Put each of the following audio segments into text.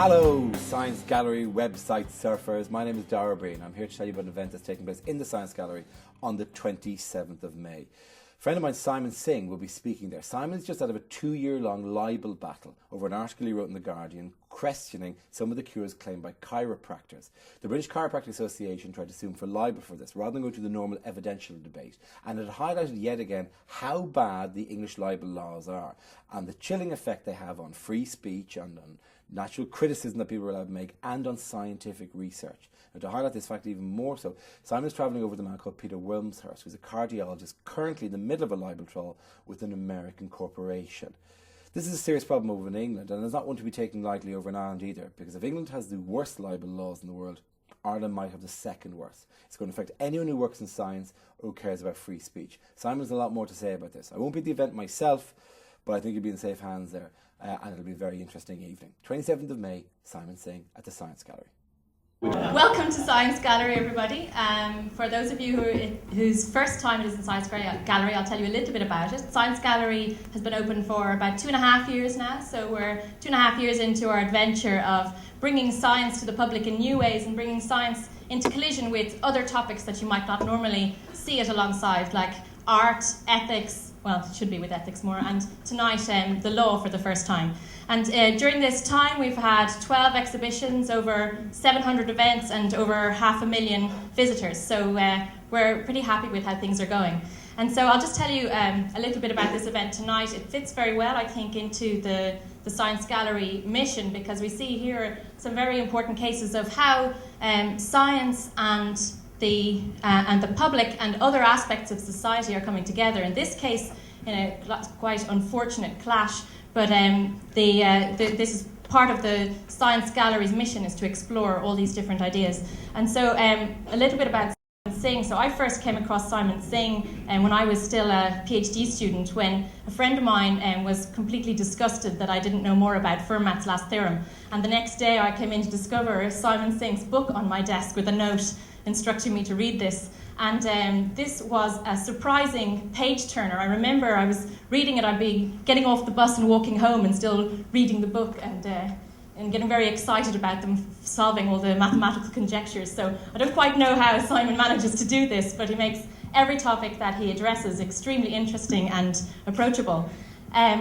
Hello, Science Gallery website surfers. My name is Dara O Briain. I'm here to tell you about an event that's taking place in the Science Gallery on the 27th of May. A friend of mine, Simon Singh, will be speaking there. Simon's just out of a 2-year-long libel battle over an article he wrote in The Guardian questioning some of the cures claimed by chiropractors. The British Chiropractic Association tried to sue him for libel for this, rather than go to the normal evidential debate. And it highlighted yet again how bad the English libel laws are and the chilling effect they have on free speech and on natural criticism that people are allowed to make and on scientific research. And to highlight this fact even more so, Simon's travelling over with a man called Peter Wilmshurst, who's a cardiologist currently in the middle of a libel trial with an American corporation. This is a serious problem over in England, and it's not one to be taken lightly over in Ireland either, because if England has the worst libel laws in the world, Ireland might have the second worst. It's going to affect anyone who works in science or who cares about free speech. Simon has a lot more to say about this. I won't be at the event myself, but I think you'll be in safe hands there, and it'll be a very interesting evening. 27th of May, Simon Singh at the Science Gallery. Welcome to Science Gallery, everybody. For those of you whose first time it is in Science Gallery, I'll tell you a little bit about it. Science Gallery has been open for about 2.5 years now, so we're 2.5 years into our adventure of bringing science to the public in new ways and bringing science into collision with other topics that you might not normally see it alongside, like art, ethics, well, it should be with ethics more, and tonight the law for the first time. And during this time we've had 12 exhibitions, over 700 events and over 500,000 visitors, so we're pretty happy with how things are going. And so I'll just tell you a little bit about this event tonight. It fits very well, I think, into the Science Gallery mission, because we see here some very important cases of how science and the public and other aspects of society are coming together. In this case, in a quite unfortunate clash, but this is part of the Science Gallery's mission, is to explore all these different ideas. And so a little bit about Simon Singh. So I first came across Simon Singh when I was still a PhD student, when a friend of mine was completely disgusted that I didn't know more about Fermat's last theorem. And the next day I came in to discover Simon Singh's book on my desk with a note instructing me to read this. And this was a surprising page-turner. I remember I was reading it, I'd be getting off the bus and walking home and still reading the book and getting very excited about them solving all the mathematical conjectures. So I don't quite know how Simon manages to do this, but he makes every topic that he addresses extremely interesting and approachable.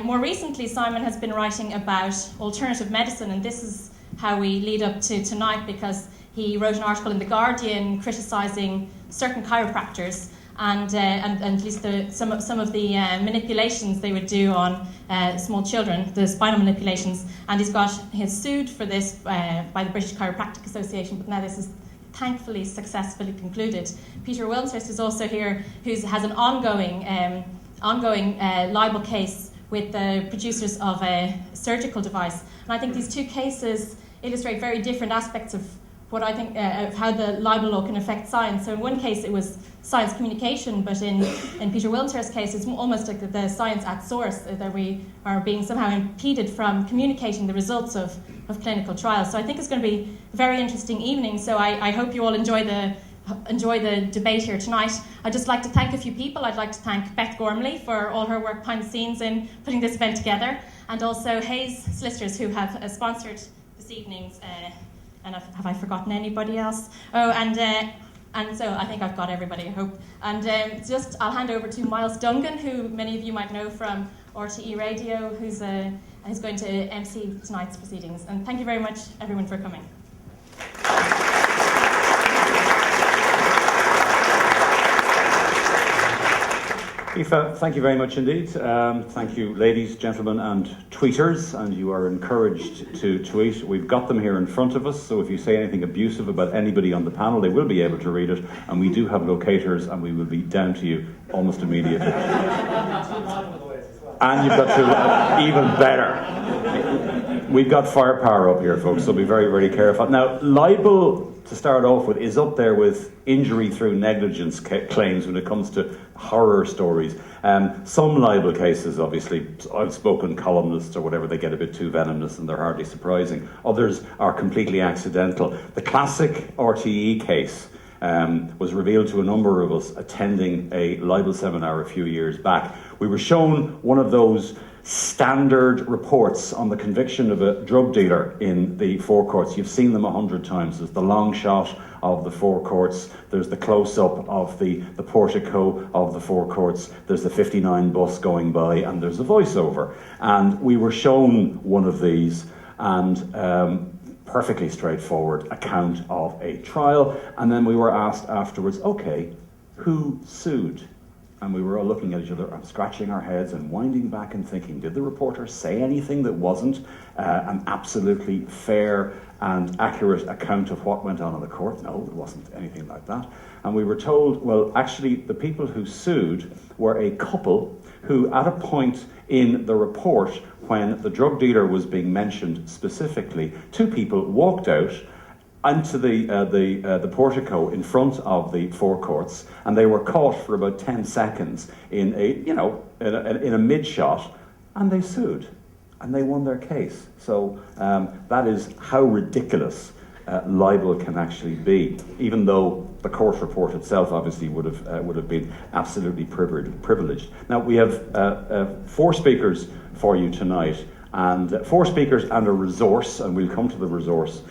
More recently, Simon has been writing about alternative medicine, and this is how we lead up to tonight, because he wrote an article in The Guardian criticising certain chiropractors and at least some of the manipulations they would do on small children, the spinal manipulations. And he's sued for this by the British Chiropractic Association, but now this is thankfully successfully concluded. Peter Wilmshurst is also here, who has an ongoing libel case with the producers of a surgical device. And I think these two cases illustrate very different aspects of what I think of how the libel law can affect science. So in one case it was science communication, but in Peter Wilmshurst's case it's almost like the science at source, that we are being somehow impeded from communicating the results of clinical trials. So I think it's going to be a very interesting evening. So I hope you all enjoy the debate here tonight. I'd just like to thank a few people. I'd like to thank Beth Gormley for all her work behind the scenes in putting this event together, and also Hayes Solicitors, who have sponsored this evening's and have I forgotten anybody else? Oh, and so I think I've got everybody, I hope. And I'll hand over to Miles Dungan, who many of you might know from RTE Radio, who's going to MC tonight's proceedings. And thank you very much, everyone, for coming. Aoife, thank you very much indeed. Thank you, ladies, gentlemen, and tweeters, and you are encouraged to tweet. We've got them here in front of us, so if you say anything abusive about anybody on the panel, they will be able to read it, and we do have locators, and we will be down to you almost immediately. And you've got to, even better. We've got firepower up here, folks, so be very, very careful. Now, libel, to start off with, is up there with injury through negligence claims when it comes to horror stories. Some libel cases, obviously, outspoken columnists or whatever, they get a bit too venomous and they're hardly surprising. Others are completely accidental. The classic RTE case was revealed to a number of us attending a libel seminar a few years back. We were shown one of those standard reports on the conviction of a drug dealer in the forecourts. You've seen them 100 times. There's the long shot of the forecourts, there's the close-up of the portico of the forecourts, there's the 59 bus going by, and there's a voiceover. And we were shown one of these, and perfectly straightforward account of a trial, and then we were asked afterwards, okay, who sued? And we were all looking at each other and scratching our heads and winding back and thinking, did the reporter say anything that wasn't an absolutely fair and accurate account of what went on in the court? No, there wasn't anything like that. And we were told, well, actually, the people who sued were a couple who, at a point in the report, when the drug dealer was being mentioned specifically, two people walked out onto the portico in front of the forecourts, and they were caught for about 10 seconds in a mid shot, and they sued, and they won their case. So that is how ridiculous libel can actually be, even though the court report itself obviously would have been absolutely privileged. Now we have 4 speakers for you tonight, and 4 speakers and a resource, and we'll come to the resource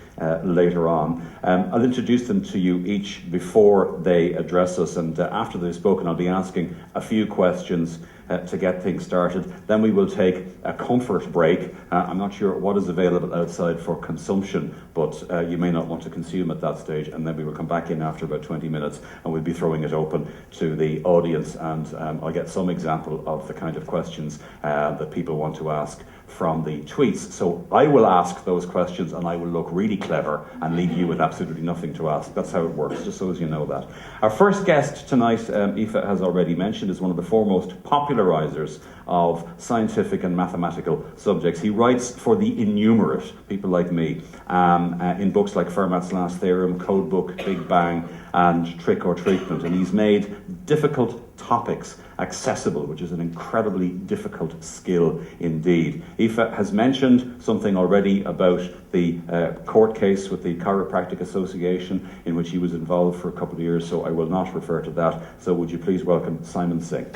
later on. I'll introduce them to you each before they address us, and after they've spoken I'll be asking a few questions to get things started. Then we will take a comfort break. I'm not sure what is available outside for consumption, but you may not want to consume at that stage, and then we will come back in after about 20 minutes and we'll be throwing it open to the audience, and I'll get some example of the kind of questions that people want to ask from the tweets. So I will ask those questions and I will look really clever and leave you with absolutely nothing to ask. That's how it works, just so as you know that. Our first guest tonight, Aoife has already mentioned, is one of the foremost popularisers of scientific and mathematical subjects. He writes for the innumerate, people like me, in books like Fermat's Last Theorem, Codebook, Big Bang, and Trick or Treatment. And he's made difficult topics accessible, which is an incredibly difficult skill indeed. Aoife has mentioned something already about the court case with the Chiropractic Association, in which he was involved for a couple of years, so I will not refer to that. So would you please welcome Simon Singh.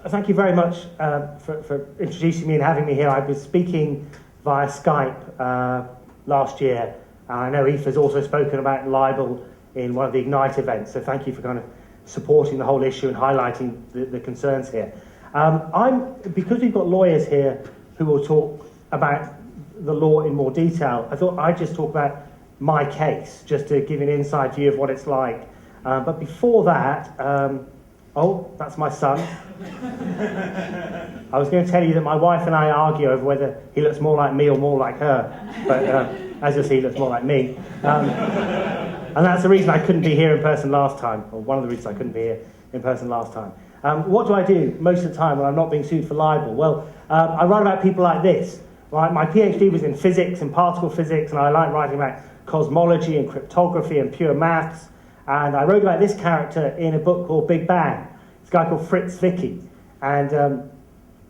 Thank you very much for introducing me and having me here. I was speaking via Skype last year. I know Aoife has also spoken about libel in one of the Ignite events, so thank you for kind of supporting the whole issue and highlighting the concerns here. Because we've got lawyers here who will talk about the law in more detail, I thought I'd just talk about my case, just to give an inside view of what it's like. But before that, oh, that's my son. I was going to tell you that my wife and I argue over whether he looks more like me or more like her, but as you'll see, he looks more like me. And that's the reason I couldn't be here in person last time, or one of the reasons I couldn't be here in person last time. What do I do most of the time when I'm not being sued for libel? Well, I write about people like this. Right? My PhD was in physics and particle physics, and I like writing about cosmology and cryptography and pure maths. And I wrote about this character in a book called Big Bang. This guy called Fritz Zwicky. And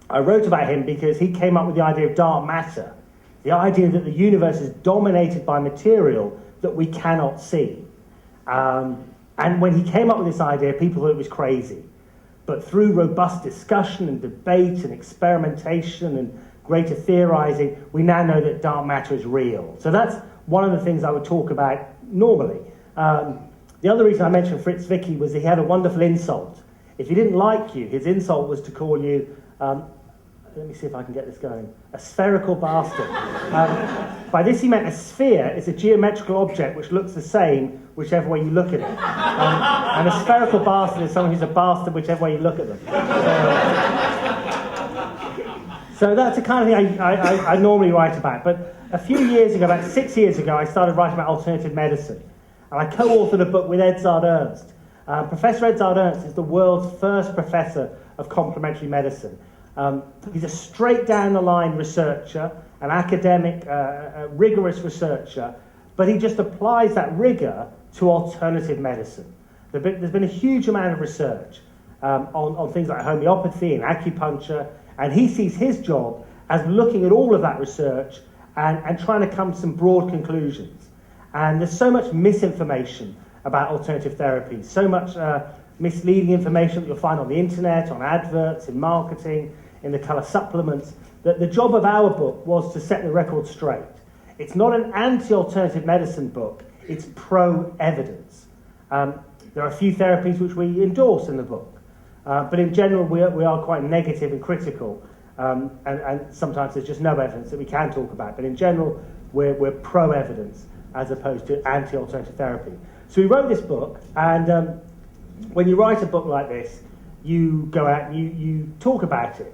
I wrote about him because he came up with the idea of dark matter, the idea that the universe is dominated by material that we cannot see. And when he came up with this idea, people thought it was crazy. But through robust discussion and debate and experimentation and greater theorizing, we now know that dark matter is real. So that's one of the things I would talk about normally. The other reason I mentioned Fritz Zwicky was he had a wonderful insult. If he didn't like you, his insult was to call you, let me see if I can get this going, a spherical bastard. By this he meant a sphere is a geometrical object which looks the same whichever way you look at it. And a spherical bastard is someone who's a bastard whichever way you look at them. So that's the kind of thing I normally write about. But a few years ago, about 6 years ago, I started writing about alternative medicine. And I co-authored a book with Edzard Ernst. Professor Edzard Ernst is the world's first professor of complementary medicine. He's a straight-down-the-line researcher, an academic, rigorous researcher, but he just applies that rigor to alternative medicine. There's been a huge amount of research on things like homeopathy and acupuncture, and he sees his job as looking at all of that research and trying to come to some broad conclusions. And there's so much misinformation about alternative therapies, so much misleading information that you'll find on the internet, on adverts, in marketing, in the colour supplements, that the job of our book was to set the record straight. It's not an anti-alternative medicine book, it's pro-evidence. There are a few therapies which we endorse in the book, but in general we are quite negative and critical, and sometimes there's just no evidence that we can talk about, but in general we're pro-evidence as opposed to anti-alternative therapy. So we wrote this book, and when you write a book like this, you go out and you talk about it,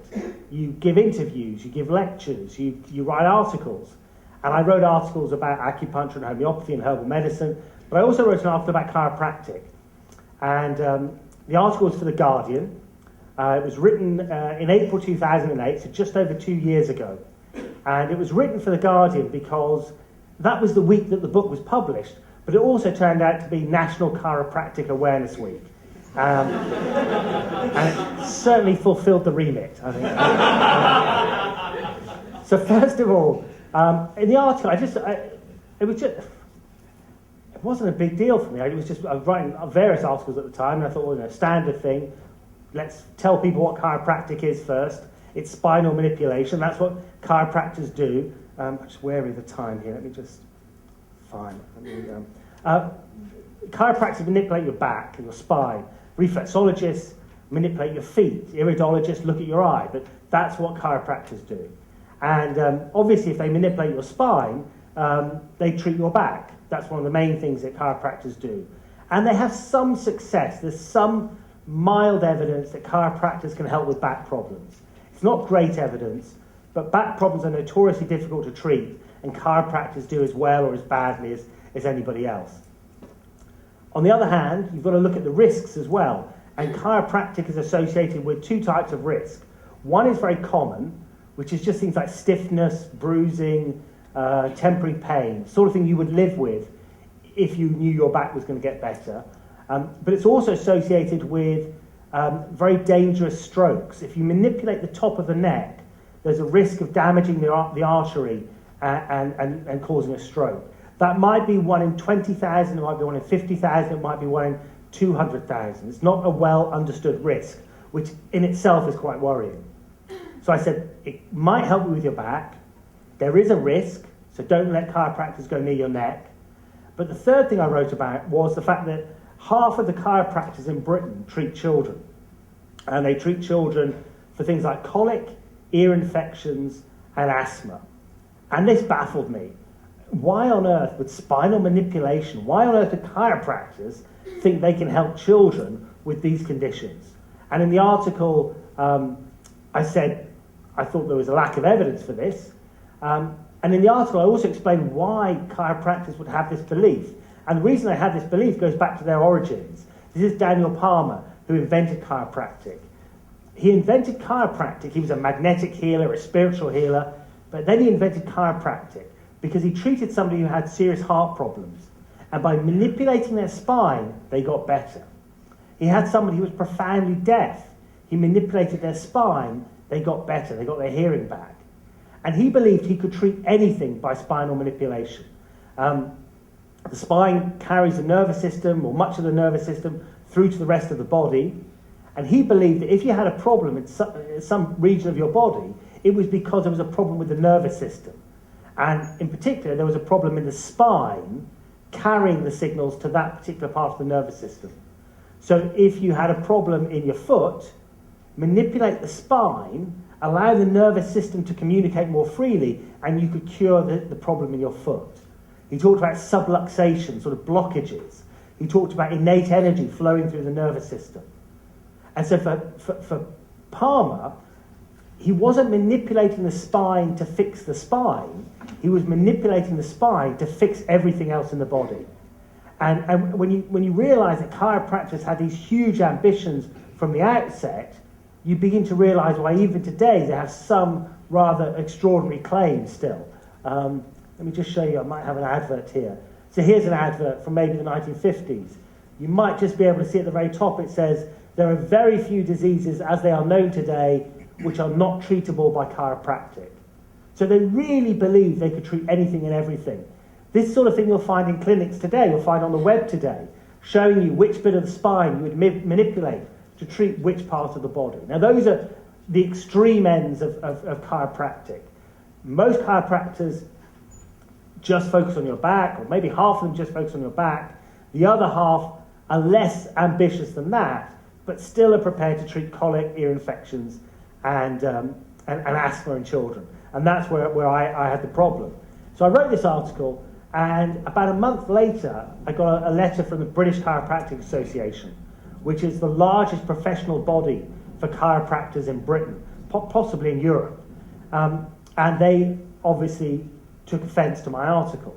you give interviews, you give lectures, you write articles. And I wrote articles about acupuncture and homeopathy and herbal medicine, but I also wrote an article about chiropractic. And the article was for The Guardian. It was written in April 2008, so just over 2 years ago. And it was written for The Guardian because that was the week that the book was published, but it also turned out to be National Chiropractic Awareness Week. And it certainly fulfilled the remit, I think. So first of all, in the article, it wasn't a big deal for me. I was writing various articles at the time, and I thought, well, standard thing. Let's tell people what chiropractic is first. It's spinal manipulation. That's what chiropractors do. I'm just wary of the time here. Let me just find it. Chiropractors manipulate your back and your spine. Reflexologists manipulate your feet. Iridologists look at your eye. But that's what chiropractors do. And obviously, if they manipulate your spine, they treat your back. That's one of the main things that chiropractors do. And they have some success. There's some mild evidence that chiropractors can help with back problems. It's not great evidence, but back problems are notoriously difficult to treat, and chiropractors do as well or as badly as anybody else. On the other hand, you've got to look at the risks as well. And chiropractic is associated with two types of risk. One is very common, which is just things like stiffness, bruising, temporary pain, sort of thing you would live with if you knew your back was going to get better. But it's also associated with very dangerous strokes. If you manipulate the top of the neck, there's a risk of damaging the artery and causing a stroke. That might be 1 in 20,000, it might be 1 in 50,000, it might be 1 in 200,000. It's not a well understood risk, which in itself is quite worrying. So I said, it might help you with your back. There is a risk, so don't let chiropractors go near your neck. But the third thing I wrote about was the fact that half of the chiropractors in Britain treat children. And they treat children for things like colic, ear infections, and asthma. And this baffled me. Why on earth, with spinal manipulation, why on earth do chiropractors think they can help children with these conditions? And in the article, I said I thought there was a lack of evidence for this. And in the article, I also explained why chiropractors would have this belief. And the reason they had this belief goes back to their origins. This is Daniel Palmer, who invented chiropractic. He invented chiropractic. He was a magnetic healer, a spiritual healer, but then he invented chiropractic because he treated somebody who had serious heart problems. And by manipulating their spine, they got better. He had somebody who was profoundly deaf. He manipulated their spine, they got better, they got their hearing back. And he believed he could treat anything by spinal manipulation. The spine carries the nervous system, or much of the nervous system, through to the rest of the body. And he believed that if you had a problem in some region of your body, it was because there was a problem with the nervous system. And in particular, there was a problem in the spine carrying the signals to that particular part of the nervous system. So if you had a problem in your foot, manipulate the spine, allow the nervous system to communicate more freely, and you could cure the problem in your foot. He talked about subluxation, sort of blockages. He talked about innate energy flowing through the nervous system. And so for Palmer, he wasn't manipulating the spine to fix the spine. He was manipulating the spine to fix everything else in the body. And when you realise that chiropractors had these huge ambitions from the outset, you begin to realise why even today they have some rather extraordinary claims still. Let me just show you, I might have an advert here. So here's an advert from maybe the 1950s. You might just be able to see at the very top, it says, there are very few diseases as they are known today which are not treatable by chiropractic. So they really believed they could treat anything and everything. This sort of thing you'll find in clinics today, you'll find on the web today, showing you which bit of the spine you would manipulate to treat which part of the body. Now, those are the extreme ends of chiropractic. Most chiropractors just focus on your back, or maybe half of them just focus on your back. The other half are less ambitious than that, but still are prepared to treat colic, ear infections, and asthma in children. And that's where I had the problem. So I wrote this article, and about a month later, I got a letter from the British Chiropractic Association, which is the largest professional body for chiropractors in Britain, possibly in Europe. And they obviously took offence to my article.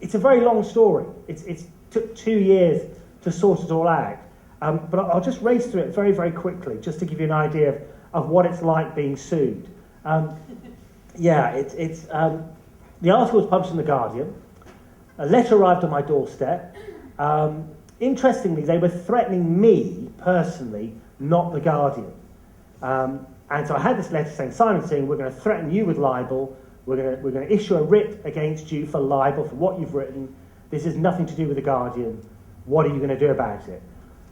It's a very long story. It took 2 years to sort it all out. But I'll just race through it very, very quickly, just to give you an idea of what it's like being sued. The article was published in The Guardian. A letter arrived on my doorstep. Interestingly, they were threatening me personally, not The Guardian. And so I had this letter saying, Simon Singh, we're going to threaten you with libel. We're going to issue a writ against you for libel, for what you've written. This has nothing to do with The Guardian. What are you going to do about it?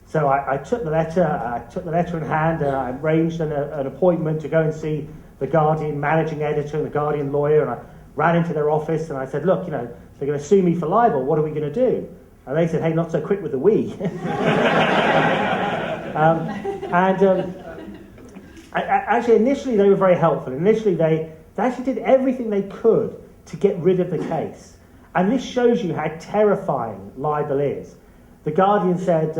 So I took the letter in hand, and I arranged an appointment to go and see the Guardian managing editor and the Guardian lawyer, and I ran into their office and I said, look, they're going to sue me for libel. What are we going to do? And they said, hey, not so quick with the we. Actually, initially they were very helpful. Initially they actually did everything they could to get rid of the case. And this shows you how terrifying libel is. The Guardian said,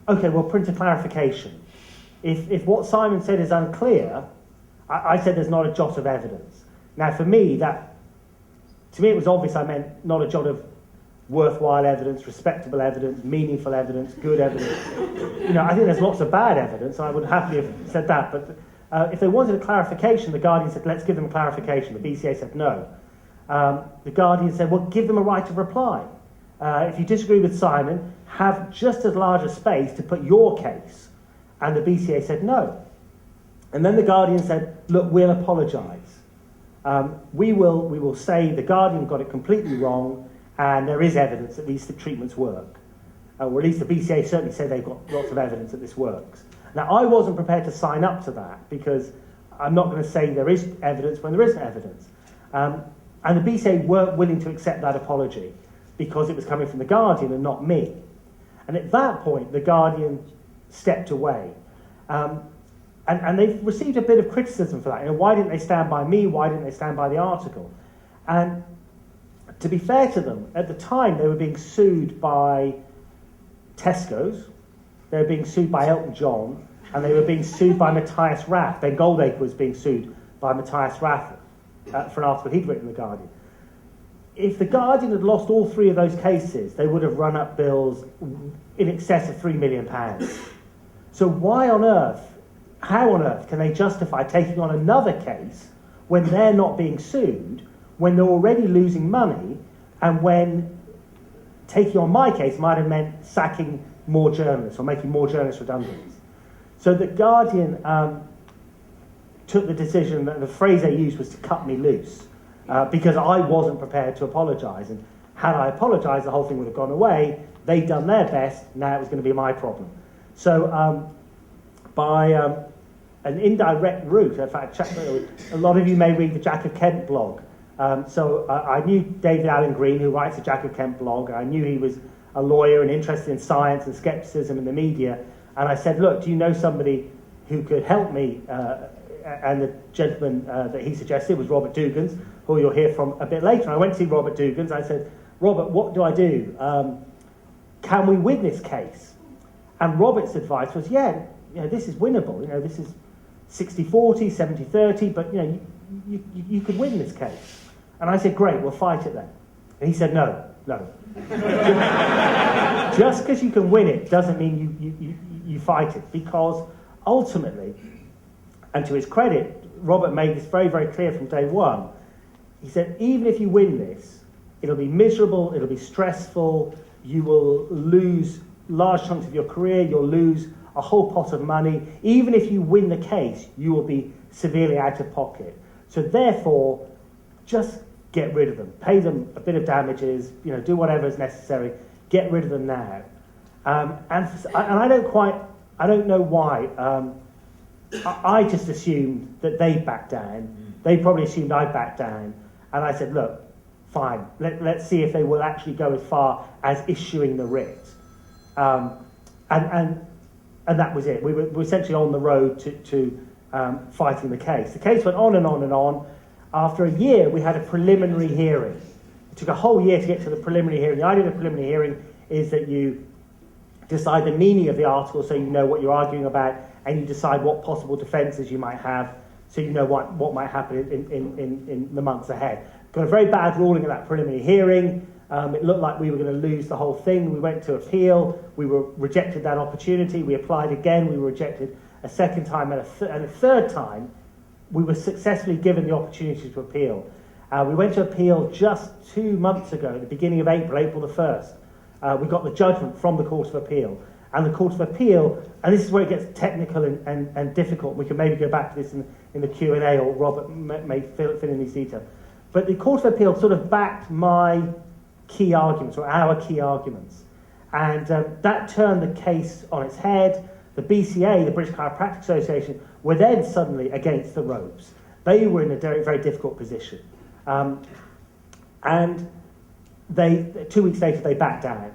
okay, we'll print a clarification. If what Simon said is unclear, I said there's not a jot of evidence. Now, to me, it was obvious I meant not a jot of worthwhile evidence, respectable evidence, meaningful evidence, good evidence. I think there's lots of bad evidence, and I would happily have said that. But if they wanted a clarification, the Guardian said, let's give them a clarification. The BCA said no. The Guardian said, well, give them a right of reply. If you disagree with Simon, have just as large a space to put your case. And the BCA said no. And then the Guardian said, look, we'll apologise. We will say the Guardian got it completely wrong, and there is evidence that these treatments work. Or at least the BCA certainly said they've got lots of evidence that this works. Now, I wasn't prepared to sign up to that, because I'm not going to say there is evidence when there isn't evidence. And the BCA weren't willing to accept that apology, because it was coming from the Guardian and not me. And at that point, the Guardian stepped away. And they've received a bit of criticism for that. Why didn't they stand by me? Why didn't they stand by the article? And to be fair to them, at the time they were being sued by Tesco's, they were being sued by Elton John, and they were being sued by Matthias Rath. Ben Goldacre was being sued by Matthias Rath for an article he'd written in The Guardian. If The Guardian had lost all three of those cases, they would have run up bills in excess of £3 million. So how on earth can they justify taking on another case when they're not being sued, when they're already losing money, and when taking on my case might have meant sacking more journalists or making more journalists redundant? So The Guardian took the decision that the phrase they used was to cut me loose, because I wasn't prepared to apologise. And had I apologised, the whole thing would have gone away. They'd done their best, now it was going to be my problem. So by an indirect route, in fact, a lot of you may read the Jack of Kent blog. So I knew David Allen Green, who writes the Jack of Kent blog. I knew he was a lawyer and interested in science and scepticism in the media. And I said, look, do you know somebody who could help me? And the gentleman that he suggested was Robert Dugans, who you'll hear from a bit later. And I went to see Robert Dugans. I said, Robert, what do I do? Can we win this case? And Robert's advice was, this is winnable. This is 60-40, 70-30, but you could win this case. And I said, great, we'll fight it then. And he said, no. Just because you can win it doesn't mean you fight it, because ultimately, and to his credit, Robert made this very, very clear from day one. He said, even if you win this, it'll be miserable, it'll be stressful, you will lose large chunks of your career, you'll lose a whole pot of money. Even if you win the case, you will be severely out of pocket. So therefore, just get rid of them. Pay them a bit of damages, do whatever is necessary. Get rid of them now. And I don't know why. I just assumed that they'd back down. They probably assumed I'd back down. And I said, look, fine, let's see if they will actually go as far as issuing the writ. And that was it. We were essentially on the road to fighting the case. The case went on and on and on. After a year, we had a preliminary hearing. It took a whole year to get to the preliminary hearing. The idea of a preliminary hearing is that you decide the meaning of the article so you know what you're arguing about, and you decide what possible defences you might have so you know what might happen in the months ahead. Got a very bad ruling at that preliminary hearing. It looked like we were going to lose the whole thing. We went to appeal. We were rejected that opportunity. We applied again. We were rejected a second time, and a third time we were successfully given the opportunity to appeal. We went to appeal just 2 months ago, at the beginning of April the 1st. We got the judgment from the Court of Appeal. And the Court of Appeal, and this is where it gets technical and difficult. We can maybe go back to this in the Q&A, or Robert may fill in these details. But the Court of Appeal sort of backed my key arguments, or our key arguments. And that turned the case on its head. The BCA, the British Chiropractic Association, were then suddenly against the ropes. They were in a very, very difficult position. And 2 weeks later, they backed down.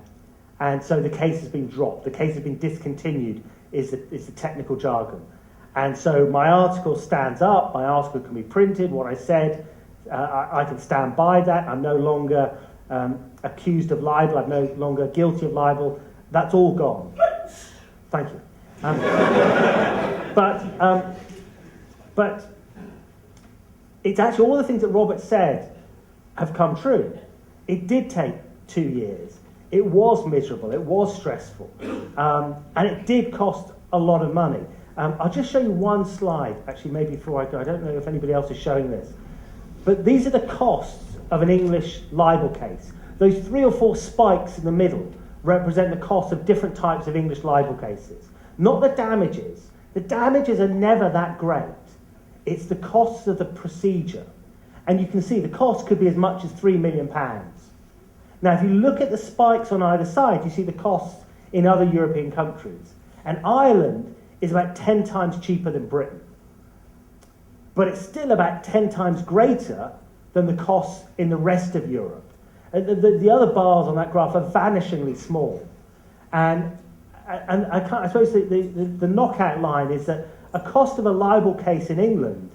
And so the case has been dropped. The case has been discontinued, is the technical jargon. And so my article stands up. My article can be printed. What I said, I can stand by that. I'm no longer accused of libel. I'm no longer guilty of libel. That's all gone. Thank you. But it's actually all the things that Robert said have come true. It did take 2 years. It was miserable. It was stressful. And it did cost a lot of money. I'll just show you one slide, actually, maybe before I go. I don't know if anybody else is showing this. But these are the costs of an English libel case. Those 3 or 4 spikes in the middle represent the cost of different types of English libel cases. Not the damages. The damages are never that great. It's the costs of the procedure. And you can see the cost could be as much as £3 million. Now, if you look at the spikes on either side, you see the costs in other European countries. And Ireland is about 10 times cheaper than Britain. But it's still about 10 times greater than the costs in the rest of Europe. The other bars on that graph are vanishingly small. And I suppose the knockout line is that a cost of a libel case in England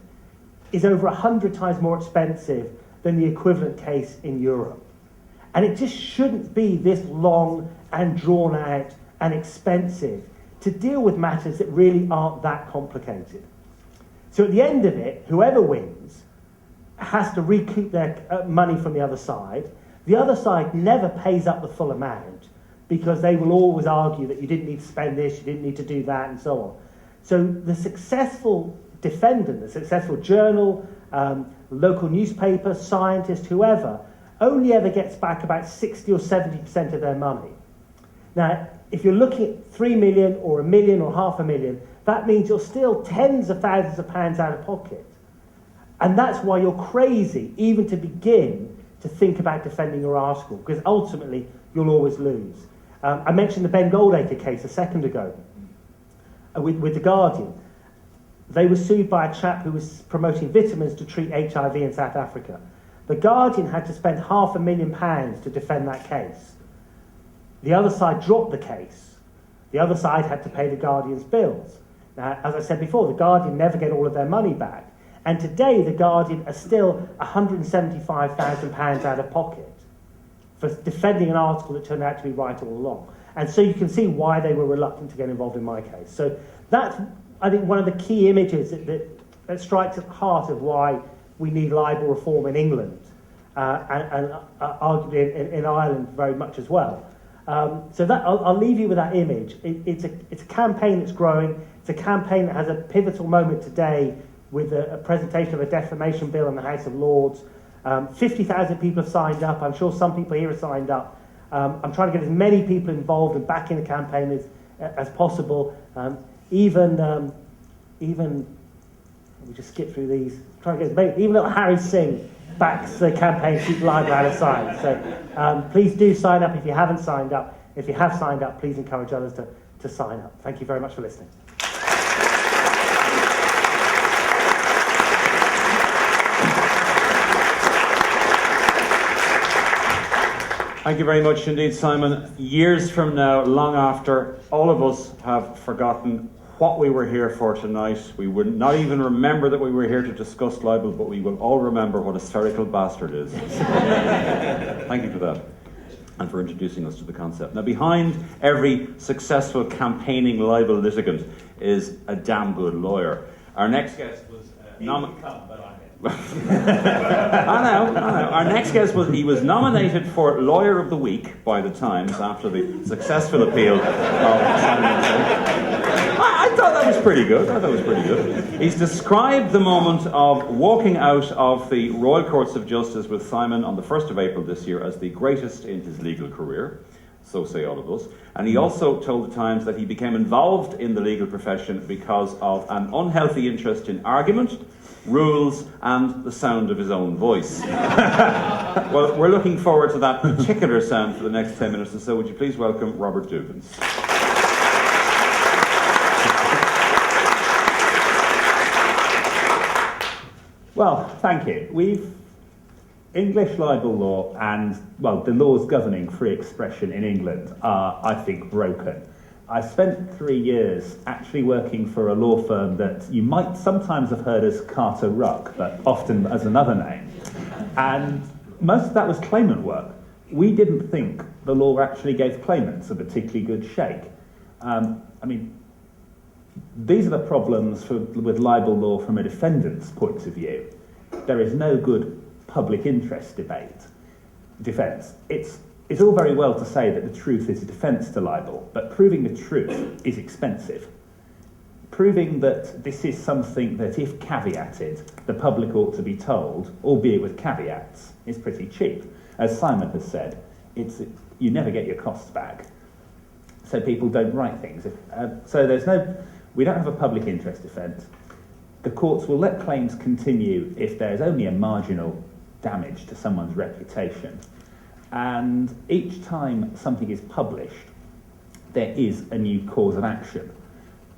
is over 100 times more expensive than the equivalent case in Europe. And it just shouldn't be this long and drawn out and expensive to deal with matters that really aren't that complicated. So at the end of it, whoever wins has to recoup their money from the other side. The other side never pays up the full amount because they will always argue that you didn't need to spend this, you didn't need to do that, and so on. So the successful defendant, the successful journal, local newspaper, scientist, whoever, only ever gets back about 60 or 70% of their money. Now, if you're looking at 3 million or 1 million or $500,000, that means you're still tens of thousands of pounds out of pocket. And that's why you're crazy even to begin to think about defending your article, because ultimately you'll always lose. I mentioned the Ben Goldacre case a second ago with The Guardian. They were sued by a chap who was promoting vitamins to treat HIV in South Africa. The Guardian had to spend £500,000 to defend that case. The other side dropped the case. The other side had to pay the Guardian's bills. Now, as I said before, the Guardian never get all of their money back. And today, the Guardian are still £175,000 out of pocket for defending an article that turned out to be right all along. And so you can see why they were reluctant to get involved in my case. So that's, I think, one of the key images that strikes at the heart of why we need libel reform in England, and arguably in Ireland very much as well. So that I'll leave you with that image. It's a campaign that's growing. It's a campaign that has a pivotal moment today with a presentation of a defamation bill in the House of Lords. 50,000 people have signed up. I'm sure some people here have signed up. I'm trying to get as many people involved and back in the campaign as possible. Even let me just skip through these. Try to get even little Harry Singh backs the campaign to keep libel out of science. So please do sign up if you haven't signed up. If you have signed up, please encourage others to sign up. Thank you very much for listening. Thank you very much indeed, Simon. Years from now, long after, all of us have forgotten what we were here for tonight. We would not even remember that we were here to discuss libel, but we will all remember what a hysterical bastard is. Thank you for that, and for introducing us to the concept. Now, behind every successful campaigning libel litigant is a damn good lawyer. Our next guest was I know. Our next guest was nominated for Lawyer of the Week by the Times after the successful appeal of Simon Singh. I thought that was pretty good. He's described the moment of walking out of the Royal Courts of Justice with Simon on the 1st of April this year as the greatest in his legal career. So say all of us. And he also told the Times that he became involved in the legal profession because of an unhealthy interest in argument, rules, and the sound of his own voice. Well, we're looking forward to that particular sound for the next 10 minutes or so. Would you please welcome Robert Dugans? Well, thank you. English libel law and, the laws governing free expression in England are, I think, broken. I spent 3 years actually working for a law firm that you might sometimes have heard as Carter Ruck, but often as another name. And most of that was claimant work. We didn't think the law actually gave claimants a particularly good shake. These are the problems with libel law from a defendant's point of view. There is no good public interest defence. It's all very well to say that the truth is a defence to libel, but proving the truth is expensive. Proving that this is something that, if caveated, the public ought to be told, albeit with caveats, is pretty cheap. As Simon has said, you never get your costs back. So people don't write things. We don't have a public interest defence. The courts will let claims continue if there's only a marginal damage to someone's reputation. And each time something is published, there is a new cause of action.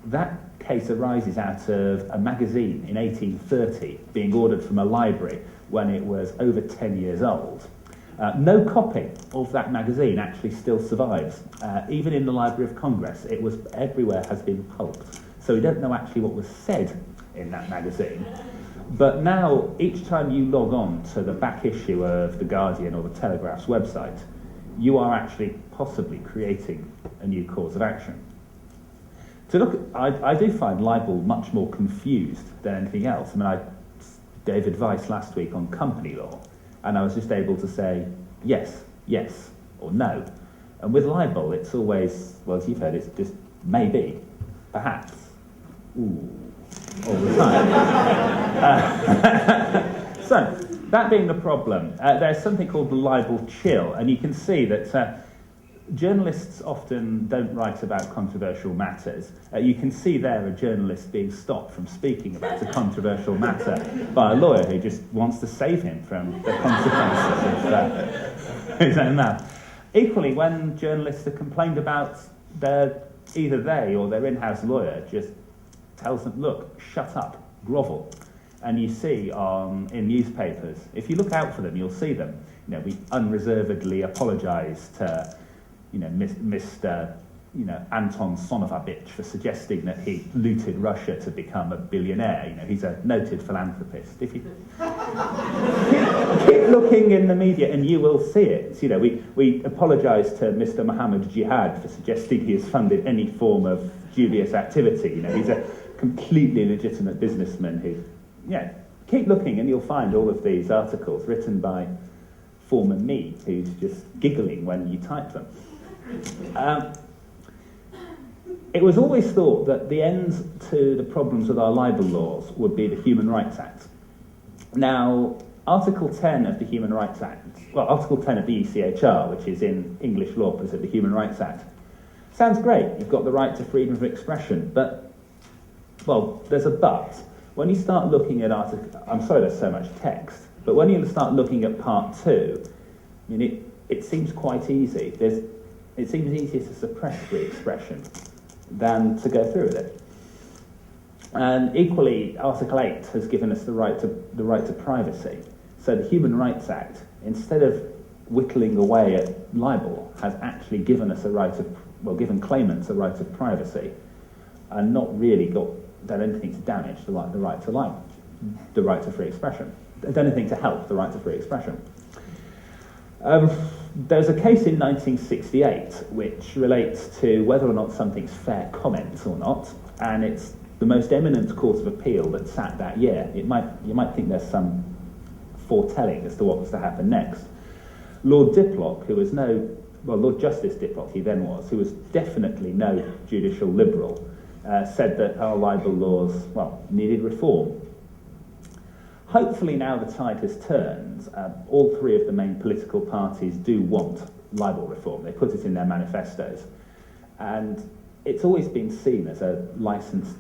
That case arises out of a magazine in 1830 being ordered from a library when it was over 10 years old. No copy of that magazine actually still survives. Even in the Library of Congress, everywhere has been pulped. So we don't know actually what was said in that magazine. But now, each time you log on to the back issue of The Guardian or The Telegraph's website, you are actually possibly creating a new cause of action. I do find libel much more confused than anything else. I gave advice last week on company law, and I was just able to say yes, or no. And with libel, it's always, well, as you've heard, it's just maybe, perhaps, ooh, all the time. So, that being the problem, there's something called the libel chill, and you can see that journalists often don't write about controversial matters. You can see there a journalist being stopped from speaking about a controversial matter by a lawyer who just wants to save him from the consequences of his own mouth. Equally, when journalists are complained about, either they or their in-house lawyer just tells them, look, shut up, grovel. And you see in newspapers, if you look out for them, you'll see them. We unreservedly apologise to, Mr. Anton Sonovich for suggesting that he looted Russia to become a billionaire. He's a noted philanthropist. If you keep looking in the media, and you will see it. We apologise to Mr. Mohammed Jihad for suggesting he has funded any form of dubious activity. He's a completely legitimate businessman who, keep looking and you'll find all of these articles written by former me who's just giggling when you type them. It was always thought that the end to the problems with our libel laws would be the Human Rights Act. Now, Article 10 of the Human Rights Act, Article 10 of the ECHR, which is in English law opposite the Human Rights Act, sounds great. You've got the right to freedom of expression, but there's a but. When you start looking at there's so much text. But when you start looking at part 2, I mean, it seems quite easy. It seems easier to suppress free expression than to go through with it. And equally, Article 8 has given us the right to privacy. So the Human Rights Act, instead of whittling away at libel, has actually given us given claimants a right of privacy, and not really done anything to damage the right to free expression. Done anything to help the right to free expression. There's a case in 1968 which relates to whether or not something's fair comment or not, and it's the most eminent court of appeal that sat that year. You might think there's some foretelling as to what was to happen next. Lord Diplock, Lord Justice Diplock he then was, who was definitely no judicial liberal, said that our libel laws, needed reform. Hopefully now the tide has turned. All 3 of the main political parties do want libel reform. They put it in their manifestos. And it's always been seen as a licence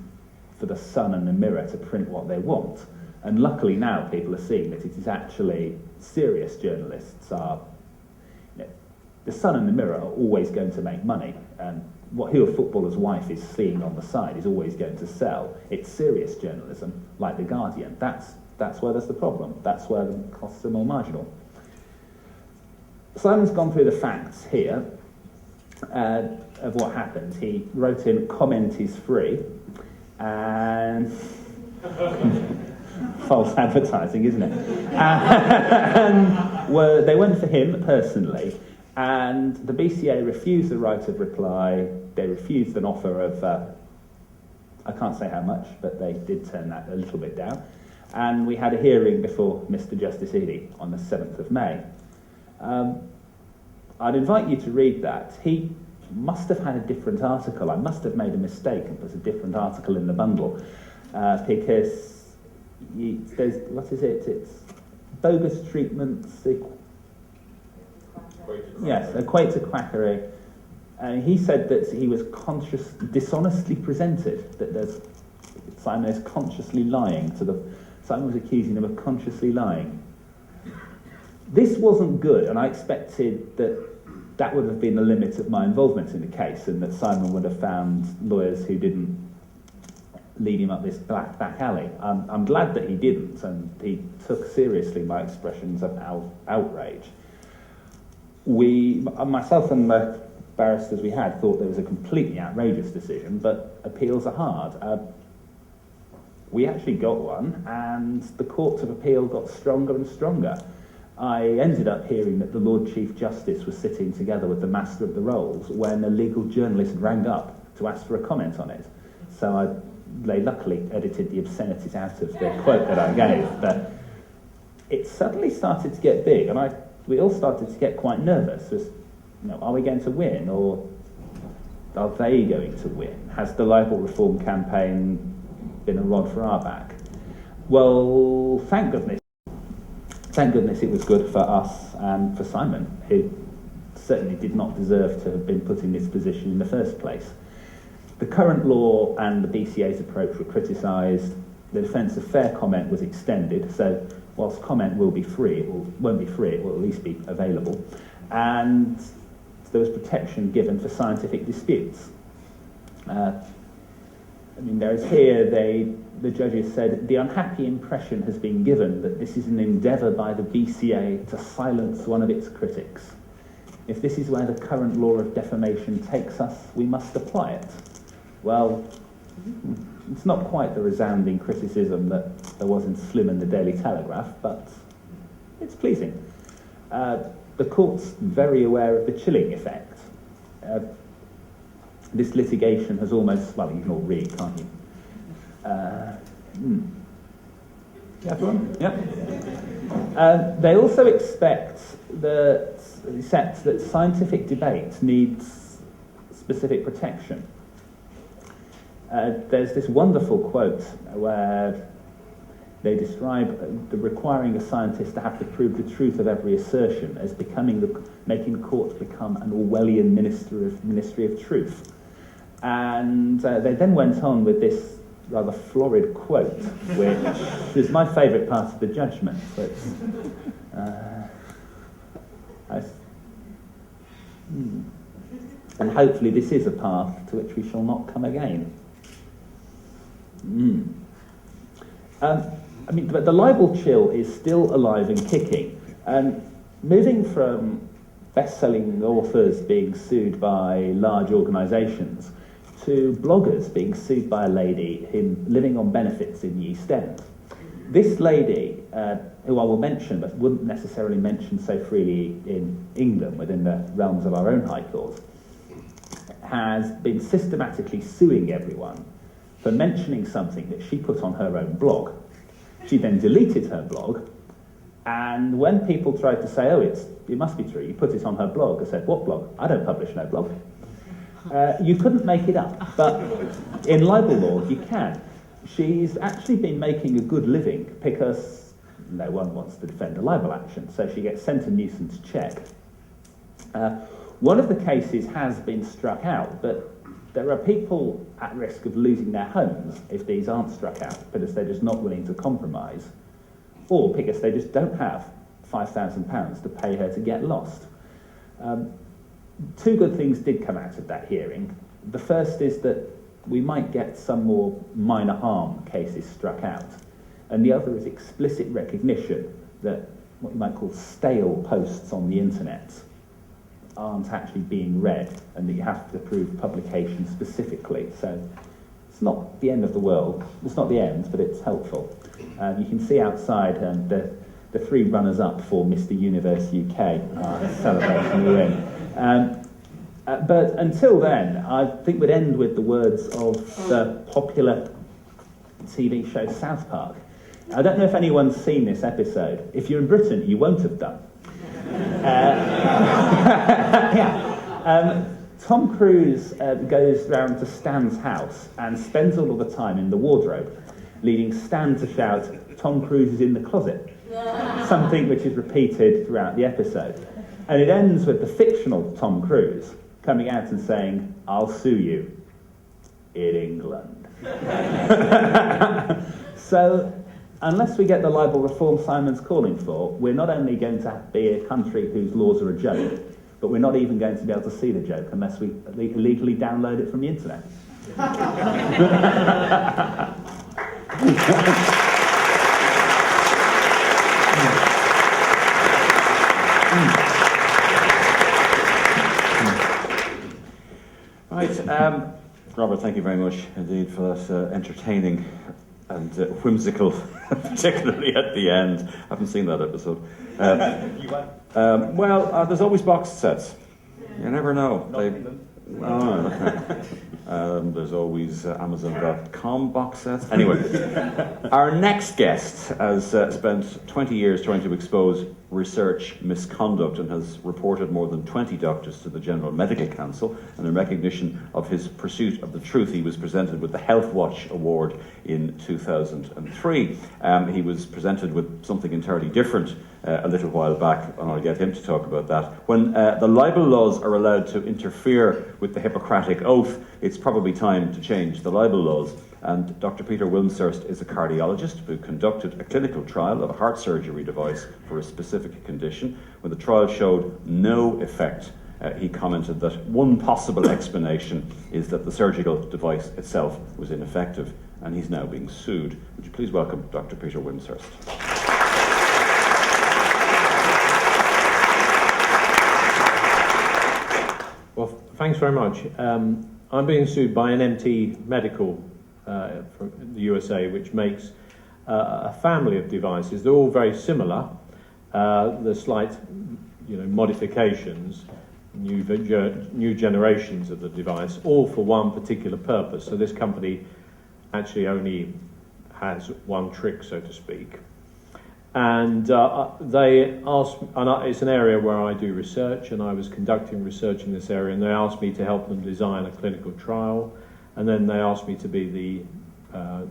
for the Sun and the Mirror to print what they want. And luckily now people are seeing that it is actually serious journalists are... the Sun and the Mirror are always going to make money. And who a footballer's wife is seeing on the side is always going to sell. It's serious journalism, like The Guardian. That's where there's the problem. That's where the costs are more marginal. Simon's gone through the facts here of what happened. He wrote in, comment is free, and false advertising, isn't it? And they went for him personally, and the BCA refused the right of reply. They refused an offer of, I can't say how much, but they did turn that a little bit down. And we had a hearing before Mr. Justice Ely on the 7th of May. I'd invite you to read that. He must have had a different article. I must have made a mistake and put a different article in the bundle, because it's bogus treatments, equate to quackery. And he said that he was dishonestly presented, that Simon is consciously lying Simon was accusing him of consciously lying. This wasn't good, and I expected that would have been the limit of my involvement in the case, and that Simon would have found lawyers who didn't lead him up this back alley. I'm glad that he didn't, and he took seriously my expressions of outrage. Myself and the barristers we had thought there was a completely outrageous decision, but appeals are hard. We actually got one, and the Court of Appeal got stronger and stronger. I ended up hearing that the Lord Chief Justice was sitting together with the Master of the Rolls when a legal journalist rang up to ask for a comment on it. So they luckily edited the obscenities out of the quote that I gave. But it suddenly started to get big, and we all started to get quite nervous. Are we going to win, or are they going to win? Has the libel reform campaign been a rod for our back? Well, thank goodness it was good for us and for Simon, who certainly did not deserve to have been put in this position in the first place. The current law and the BCA's approach were criticised. The defence of fair comment was extended, so whilst comment will be free, it won't be free, it will at least be available. And there was protection given for scientific disputes. The judges said, the unhappy impression has been given that this is an endeavour by the BCA to silence one of its critics. If this is where the current law of defamation takes us, we must apply it. Well, it's not quite the resounding criticism that there was in Slim and the Daily Telegraph, but it's pleasing. The court's very aware of the chilling effect. This litigation has almost, you can all read, can't you? Everyone? Yep. They also accept that scientific debate needs specific protection. There's this wonderful quote where they describe requiring a scientist to have to prove the truth of every assertion as making the court become an Orwellian ministry of truth. And they then went on with this rather florid quote, which is my favourite part of the judgment. But, and hopefully this is a path to which we shall not come again. But the libel chill is still alive and kicking. Moving from best-selling authors being sued by large organisations to bloggers being sued by a lady living on benefits in the East End. This lady, who I will mention but wouldn't necessarily mention so freely in England within the realms of our own High Court, has been systematically suing everyone for mentioning something that she put on her own blog. She then deleted her blog, and when people tried to say, oh, it must be true, you put it on her blog, I said, what blog? I don't publish no blog. You couldn't make it up, but in libel law you can. She's actually been making a good living because no one wants to defend a libel action, so she gets sent a nuisance check. One of the cases has been struck out, but there are people at risk of losing their homes if these aren't struck out because they're just not willing to compromise, or because they just don't have £5,000 to pay her to get lost. Two good things did come out of that hearing. The first is that we might get some more minor harm cases struck out, and the other is explicit recognition that what you might call stale posts on the internet aren't actually being read, and that you have to prove publication specifically. So it's not the end of the world. It's not the end, but it's helpful. You can see outside the three runners-up for Mr. Universe UK celebration we're in. But until then, I think we'd end with the words of the popular TV show South Park. I don't know if anyone's seen this episode. If you're in Britain, you won't have done. Tom Cruise goes round to Stan's house and spends all of the time in the wardrobe, leading Stan to shout, "Tom Cruise is in the closet," something which is repeated throughout the episode. And it ends with the fictional Tom Cruise coming out and saying, "I'll sue you in England." So, unless we get the libel reform Simon's calling for, we're not only going to be a country whose laws are a joke, but we're not even going to be able to see the joke unless we illegally download it from the internet. Right, Robert, thank you very much indeed for that entertaining and whimsical, particularly at the end. I haven't seen that episode. There's always box sets. You never know. There's always Amazon.com box sets. Anyway, our next guest has spent 20 years trying to expose research misconduct and has reported more than 20 doctors to the General Medical Council. And in recognition of his pursuit of the truth, he was presented with the Health Watch Award in 2003. He was presented with something entirely different a little while back, and I'll get him to talk about that. When the libel laws are allowed to interfere with the Hippocratic Oath, it's probably time to change the libel laws. And Dr. Peter Wilmshurst is a cardiologist who conducted a clinical trial of a heart surgery device for a specific condition. When the trial showed no effect, he commented that one possible explanation is that the surgical device itself was ineffective, and he's now being sued. Would you please welcome Dr. Peter Wilmshurst? Well, thanks very much. I'm being sued by an MT Medical from the USA, which makes a family of devices. They're all very similar. There's slight, modifications, new generations of the device, all for one particular purpose. So this company actually only has one trick, so to speak. And they asked, and it's an area where I do research, and I was conducting research in this area, and they asked me to help them design a clinical trial, and then they asked me to be the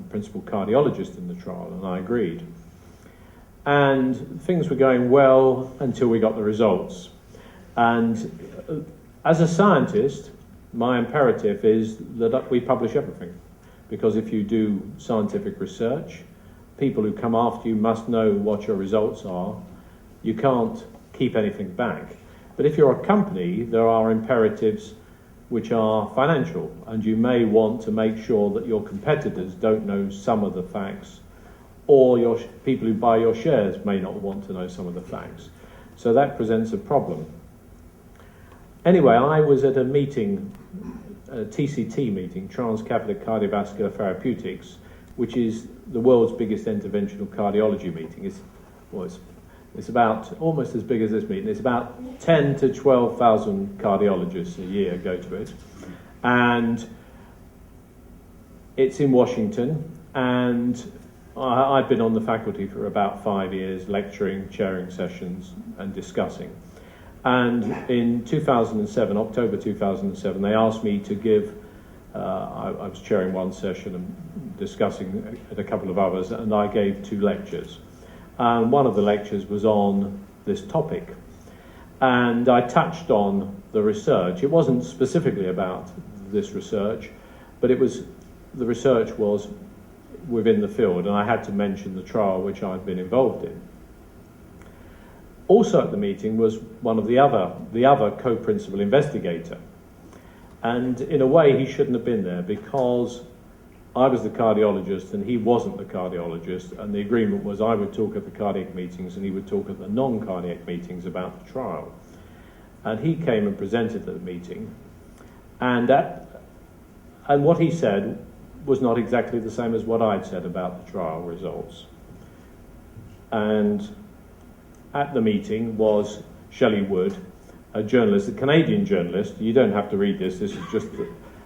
principal cardiologist in the trial, and I agreed. And things were going well until we got the results. And as a scientist, my imperative is that we publish everything. because if you do scientific research, people who come after you must know what your results are. You can't keep anything back. But if you're a company, there are imperatives which are financial, and you may want to make sure that your competitors don't know some of the facts, or your people who buy your shares may not want to know some of the facts. So that presents a problem. Anyway, I was at a meeting, a TCT meeting, Transcatheter Cardiovascular Therapeutics, which is the world's biggest interventional cardiology meeting. It's about almost as big as this meeting. It's about 10 to 12,000 cardiologists a year go to it. And it's in Washington, and I've been on the faculty for about 5 years, lecturing, chairing sessions, and discussing. And in 2007, October 2007, they asked me to give, I was chairing one session and discussing at a couple of others, and I gave 2 lectures. And one of the lectures was on this topic. And I touched on the research. It wasn't specifically about this research, but the research was within the field, and I had to mention the trial which I'd been involved in. Also at the meeting was one of the other co-principal investigator. And in a way, he shouldn't have been there, because I was the cardiologist and he wasn't the cardiologist, and the agreement was I would talk at the cardiac meetings and he would talk at the non-cardiac meetings about the trial. And he came and presented at the meeting, and what he said was not exactly the same as what I'd said about the trial results. And at the meeting was Shelley Wood, a journalist, a Canadian journalist. You don't have to read this is just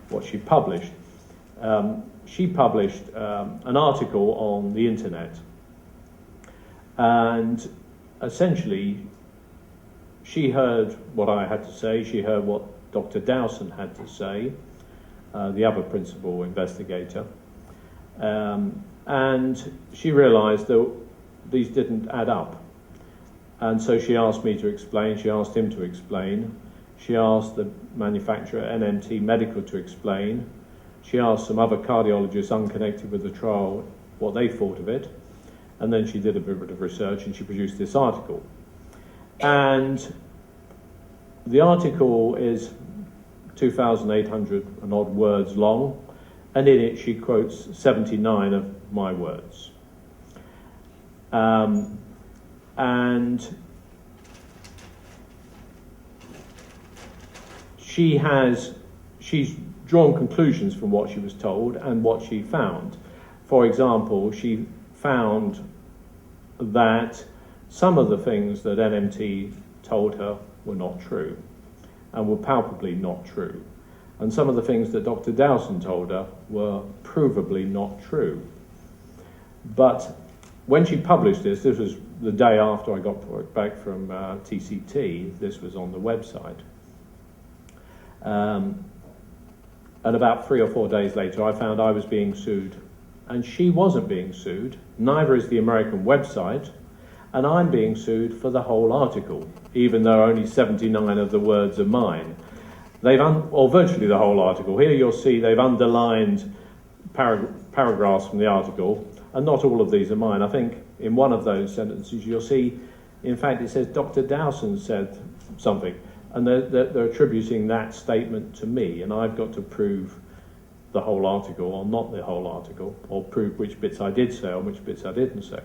what she published. She published an article on the internet, and essentially she heard what I had to say, she heard what Dr. Dawson had to say, the other principal investigator, and she realised that these didn't add up. And so she asked me to explain, she asked him to explain, she asked the manufacturer NMT Medical to explain, she asked some other cardiologists unconnected with the trial what they thought of it, and then she did a bit of research and she produced this article. And the article is 2,800 and odd words long, and in it she quotes 79 of my words. And she's drawn conclusions from what she was told and what she found. For example, she found that some of the things that NMT told her were not true, and were palpably not true. And some of the things that Dr. Dawson told her were provably not true. But when she published this was the day after I got back from TCT, this was on the website. And about 3 or 4 days later, I found I was being sued. And she wasn't being sued, neither is the American website, and I'm being sued for the whole article, even though only 79 of the words are mine. Or virtually the whole article. Here you'll see they've underlined paragraphs from the article, and not all of these are mine. I think in one of those sentences you'll see, in fact, it says Dr. Dawson said something, and they're attributing that statement to me, and I've got to prove the whole article, or not the whole article, or prove which bits I did say or which bits I didn't say.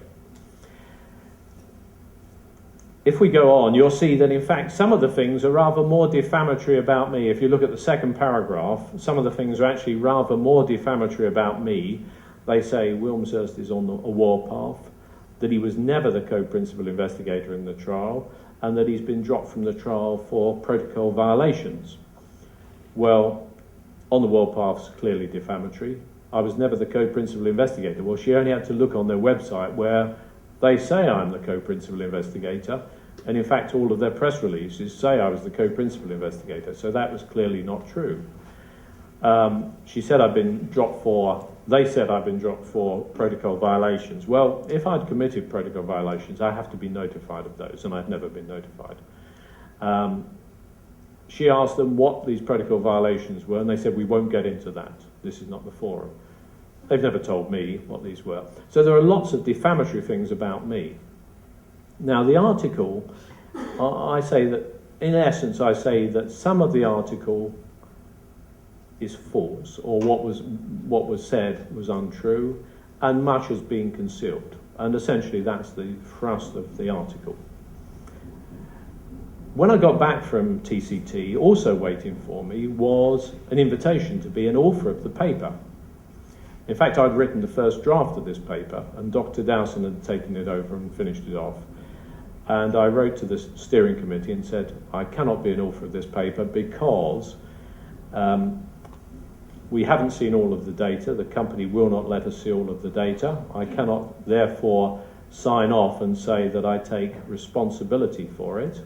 If we go on, you'll see that in fact some of the things are rather more defamatory about me. If you look at the second paragraph, some of the things are actually rather more defamatory about me. They say Wilmshurst is on a warpath, that he was never the co-principal investigator in the trial, and that he's been dropped from the trial for protocol violations. Well, on the warpath's clearly defamatory. I was never the co-principal investigator. Well, she only had to look on their website where they say I'm the co-principal investigator, and in fact all of their press releases say I was the co-principal investigator, so that was clearly not true. She said they said I've been dropped for protocol violations. Well, if I'd committed protocol violations, I have to be notified of those, and I've never been notified. She asked them what these protocol violations were, and they said, we won't get into that. This is not the forum. They've never told me what these were. So there are lots of defamatory things about me. Now, the article, I say that, in essence, I say that some of the article is false, or what was said was untrue, and much has been concealed. And essentially that's the thrust of the article. When I got back from TCT, also waiting for me was an invitation to be an author of the paper. In fact, I'd written the first draft of this paper, and Dr. Dowson had taken it over and finished it off. And I wrote to the steering committee and said, I cannot be an author of this paper because we haven't seen all of the data. The company will not let us see all of the data. I cannot, therefore, sign off and say that I take responsibility for it.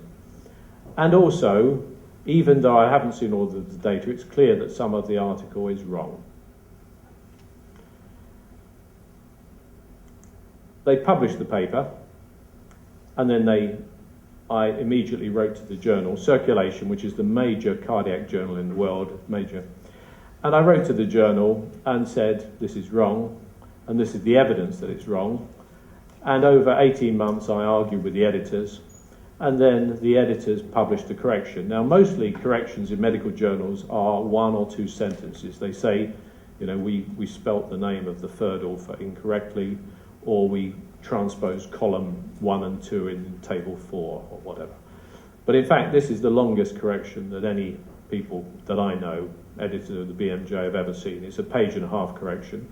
And also, even though I haven't seen all of the data, it's clear that some of the article is wrong. They published the paper, and then I immediately wrote to the journal, Circulation, which is the major cardiac journal in the world, and I wrote to the journal and said, this is wrong, and this is the evidence that it's wrong. And over 18 months, I argued with the editors, and then the editors published a correction. Now, mostly corrections in medical journals are 1 or 2 sentences. They say, you know, we spelt the name of the third author incorrectly, or we transposed column 1 and 2 in table 4, or whatever. But in fact, this is the longest correction that any people that I know, editors of the BMJ, have ever seen. It's a 1.5-page correction,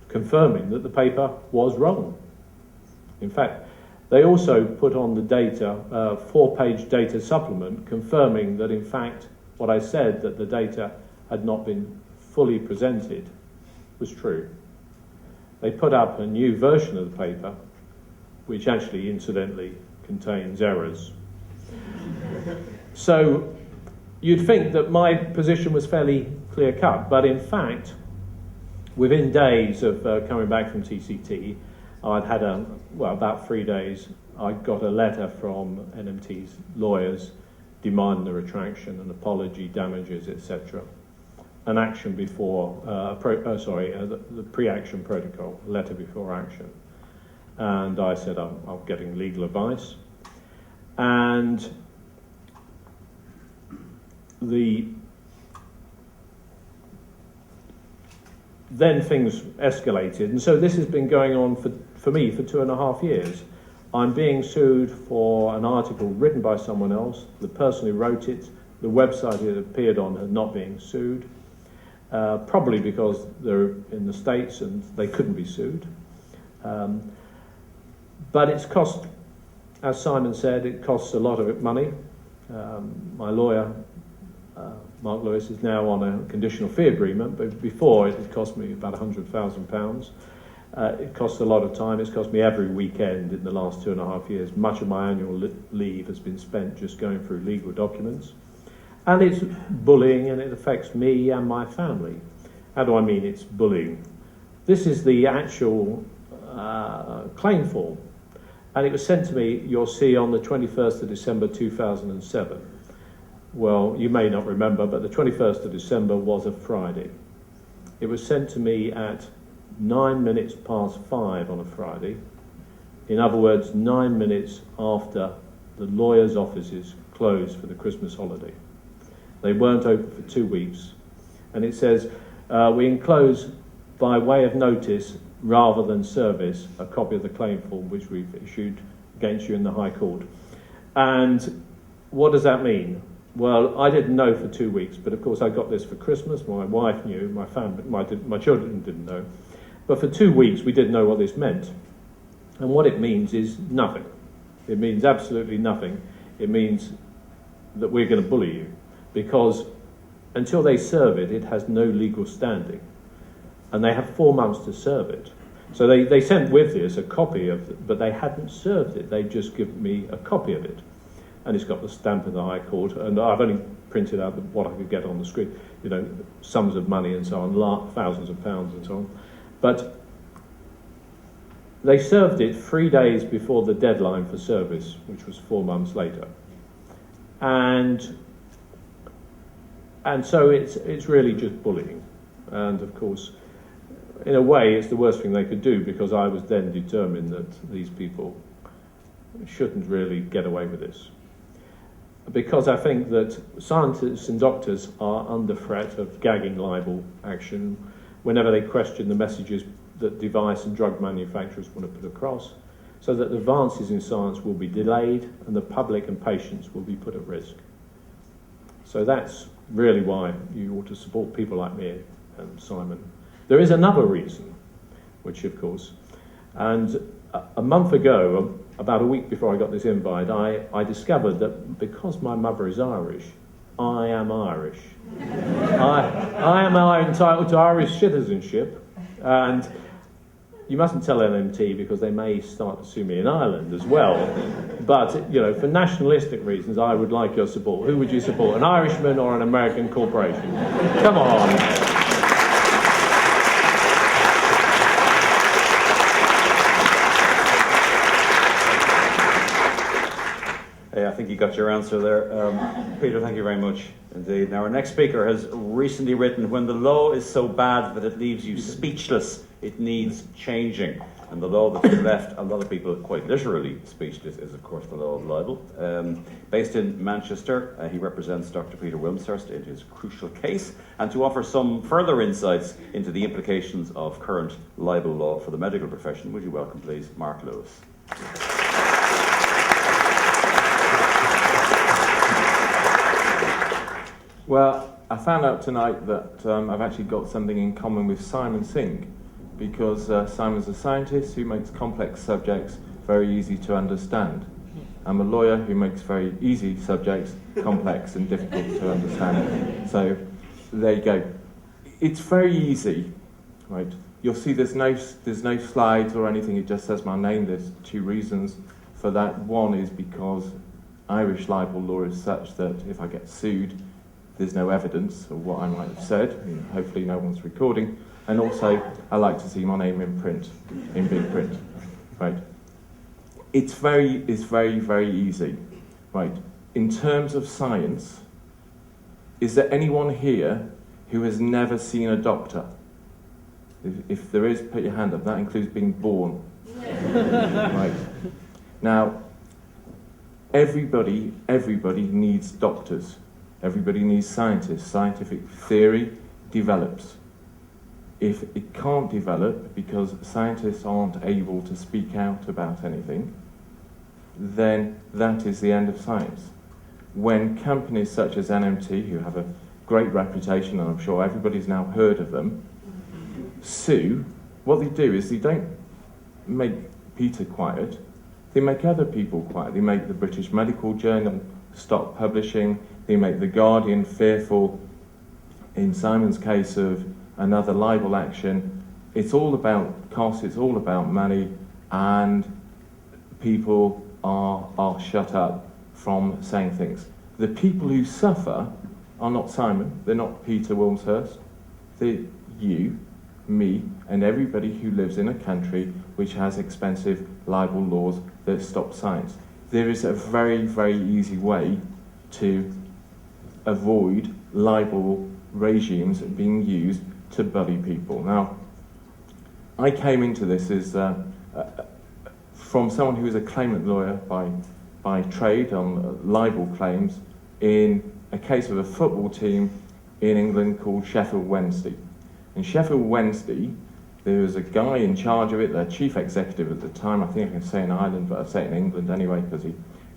confirming that the paper was wrong. In fact, they also put on the data, a 4-page data supplement, confirming that in fact, what I said, that the data had not been fully presented, was true. They put up a new version of the paper, which actually, incidentally, contains errors. So you'd think that my position was fairly clear-cut, but in fact, within days of coming back from TCT, I'd had about 3 days, I got a letter from NMT's lawyers demanding a retraction, an apology, damages, etc. An action before, the pre-action protocol, letter before action. And I said, I'm getting legal advice. And then things escalated. And so this has been going on for me for 2.5 years. I'm being sued for an article written by someone else. The person who wrote it, the website it appeared on, had not been sued. Probably because they're in the States and they couldn't be sued. But it's cost, as Simon said, it costs a lot of money. My lawyer, Mark Lewis, is now on a conditional fee agreement, but before it had cost me about £100,000. It costs a lot of time. It's cost me every weekend in the last 2.5 years. Much of my annual leave has been spent just going through legal documents. And it's bullying, and it affects me and my family. How do I mean it's bullying? This is the actual claim form. And it was sent to me, you'll see, on the 21st of December 2007. Well, you may not remember, but the 21st of December was a Friday. It was sent to me at 5:09 on a Friday. In other words, 9 minutes after the lawyers' offices closed for the Christmas holiday. They weren't open for 2 weeks. And it says, we enclose by way of notice rather than service a copy of the claim form which we've issued against you in the High Court. And what does that mean? Well, I didn't know for 2 weeks, but of course I got this for Christmas. My wife knew, my family, my children didn't know. But for 2 weeks we didn't know what this meant. And what it means is nothing. It means absolutely nothing. It means that we're going to bully you, because until they serve it, it has no legal standing. And they have 4 months to serve it. So they sent with this a copy of it, but they hadn't served it. They just given me a copy of it. And it's got the stamp of the High Court, and I've only printed out what I could get on the screen, you know, sums of money and so on, thousands of pounds and so on. But they served it 3 days before the deadline for service, which was 4 months later. And so it's really just bullying. And of course, in a way, it's the worst thing they could do, because I was then determined that these people shouldn't really get away with this. Because I think that scientists and doctors are under threat of gagging libel action whenever they question the messages that device and drug manufacturers want to put across, so that advances in science will be delayed and the public and patients will be put at risk. So that's really why you ought to support people like me and Simon. There is another reason, which of course, and a month ago, about a week before I got this invite, I discovered that because my mother is Irish, I am Irish. I am entitled to Irish citizenship, and you mustn't tell LMT because they may start to sue me in Ireland as well. But, for nationalistic reasons, I would like your support. Who would you support, an Irishman or an American corporation? Come on. Hey, I think you got your answer there. Peter, thank you very much indeed. Now, our next speaker has recently written, "When the law is so bad that it leaves you speechless, it needs changing." And the law that's left a lot of people quite literally speechless is, of course, the law of libel. Based in Manchester, he represents Dr. Peter Wilmshurst in his crucial case. And to offer some further insights into the implications of current libel law for the medical profession, would you welcome, please, Mark Lewis. Well, I found out tonight that I've actually got something in common with Simon Singh, because Simon's a scientist who makes complex subjects very easy to understand. I'm a lawyer who makes very easy subjects complex and difficult to understand. So there you go. It's very easy, right? You'll see there's no slides or anything. It just says my name. There's two reasons for that. One is because Irish libel law is such that if I get sued, there's no evidence of what I might have said. Hopefully no one's recording. And also, I like to see my name in print, in big print, right? It's very, very easy, right? In terms of science, is there anyone here who has never seen a doctor? If there is, put your hand up. That includes being born. Right. Now, everybody needs doctors. Everybody needs scientists. Scientific theory develops. If it can't develop because scientists aren't able to speak out about anything, then that is the end of science. When companies such as NMT, who have a great reputation, and I'm sure everybody's now heard of them, sue, what they do is they don't make Peter quiet, they make other people quiet. They make the British Medical Journal stop publishing, they make the Guardian fearful, in Simon's case, of another libel action. It's all about cost, it's all about money, and people are shut up from saying things. The people who suffer are not Simon, they're not Peter Wilmshurst, they're you, me, and everybody who lives in a country which has expensive libel laws that stop science. There is a very, very easy way to avoid libel regimes being used to bully people. Now, I came into this as from someone who was a claimant lawyer by trade on libel claims in a case of a football team in England called Sheffield Wednesday. In Sheffield Wednesday, there was a guy in charge of it, their chief executive at the time. I think I can say in Ireland, but I say it in England anyway because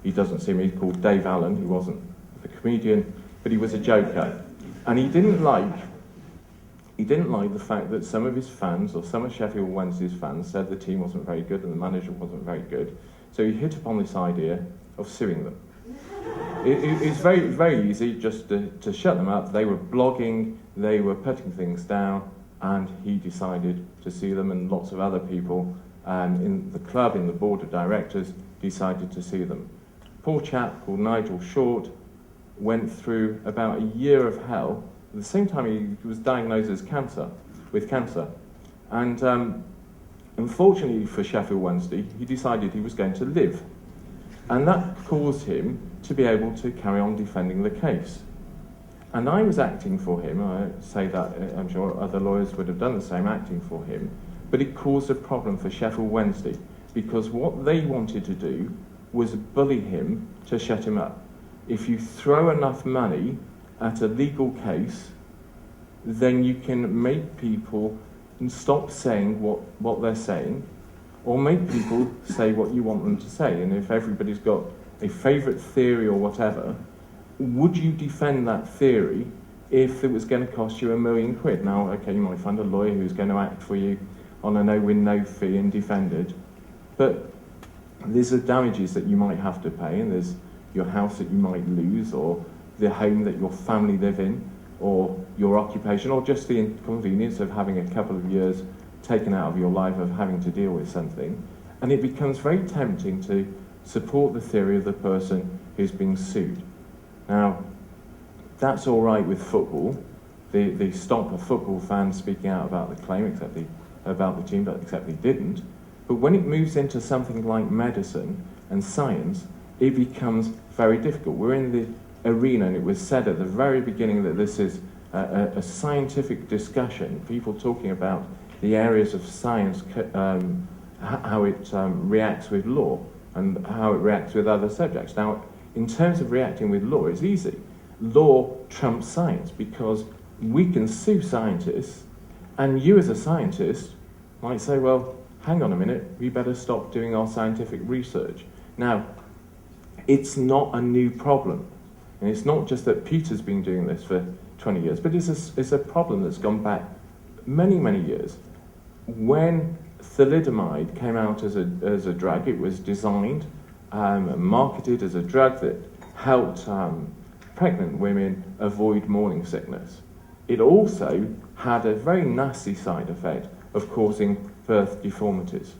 he doesn't see me. He's called Dave Allen. He wasn't a comedian, but he was a joker. And he didn't like the fact that some of his fans, or some of Sheffield Wednesday's fans, said the team wasn't very good and the manager wasn't very good. So he hit upon this idea of suing them. It's very, very easy just to shut them up. They were blogging, they were putting things down, and he decided to sue them, and lots of other people in the club, in the board of directors, decided to sue them. Poor chap called Nigel Short went through about a year of hell. At the same time, he was diagnosed with cancer. And unfortunately for Sheffield Wednesday, he decided he was going to live. And that caused him to be able to carry on defending the case. And I was acting for him. I say that, I'm sure other lawyers would have done the same, acting for him. But it caused a problem for Sheffield Wednesday, because what they wanted to do was bully him to shut him up. If you throw enough money at a legal case, then you can make people stop saying what they're saying, or make people say what you want them to say. And if everybody's got a favourite theory or whatever, would you defend that theory if it was going to cost you £1 million? Now, okay, you might find a lawyer who's going to act for you on a no-win, no-fee and defend it, but there's the damages that you might have to pay, and there's your house that you might lose, or the home that your family live in, or your occupation, or just the inconvenience of having a couple of years taken out of your life of having to deal with something. And it becomes very tempting to support the theory of the person who's being sued. Now, that's all right with football. They stop a football fan speaking out about the claim, about the team, except they didn't. But when it moves into something like medicine and science, it becomes very difficult. We're in the arena, and it was said at the very beginning that this is a scientific discussion, people talking about the areas of science, how it reacts with law and how it reacts with other subjects. Now, in terms of reacting with law, it's easy. Law trumps science, because we can sue scientists, and you as a scientist might say, well, hang on a minute, we better stop doing our scientific research. Now, it's not a new problem. And it's not just that Peter's been doing this for 20 years, but it's a problem that's gone back many, many years. When thalidomide came out as a drug, it was designed and marketed as a drug that helped pregnant women avoid morning sickness. It also had a very nasty side effect of causing birth deformities.